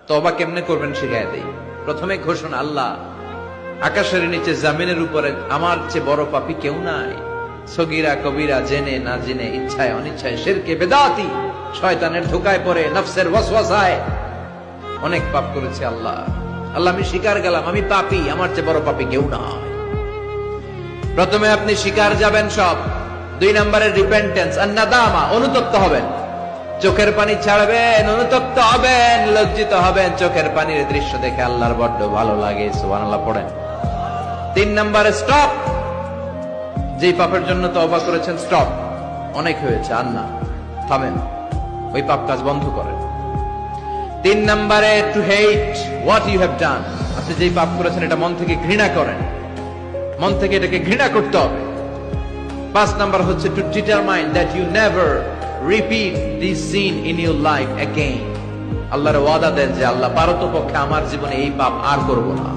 তওবা কেমনে করবেন শিখায় দেই। প্রথমে ঘোষণা, আল্লাহ আকাশের নিচে জামিনের উপরে আমার চেয়ে বড় পাপী কেউ নাই। সগীরা কবিরা, জেনে না জেনে, ইচ্ছায় অনিচ্ছায়, শিরকে বেদাতি, শয়তানের ধোকায় পড়ে, নফসের ওয়াসওয়াসায় অনেক পাপ করেছি আল্লাহ। আল্লাহ আমি স্বীকার গেলাম আমি পাপী, আমার চেয়ে বড় পাপী কেউ নাই। প্রথমে আপনি স্বীকার যাবেন সব। 2 নম্বরের রিপেন্টেন্স আর নাদামা, অনুতপ্ত হবেন, চোখের পানি ছাড়বেন, অনুতপ্ত হবেন, লজ্জিত হবেন। চোখের পানির দৃশ্য দেখে আল্লাহর বড্ড ভালো লাগে, সুবহানাল্লাহ পড়েন। 3 নম্বরে স্টপ, যেই পাপের জন্য তওবা করেছেন স্টপ, অনেক হয়েছে আর না, থামেন, ওই পাপ কাজ বন্ধ করেন। 3 নম্বরে to hate what you have done, আপনি যেই পাপ করেছেন এটা মন থেকে ঘৃণা করেন, মন থেকে এটাকে ঘৃণা করতে হবে। 5 নাম্বার হচ্ছে to determine that you never repeat this sin in your life again. আল্লাহর ওয়াদা দেন যে আল্লাহ পারতপক্ষে আমার জীবনে এই পাপ আর করব না।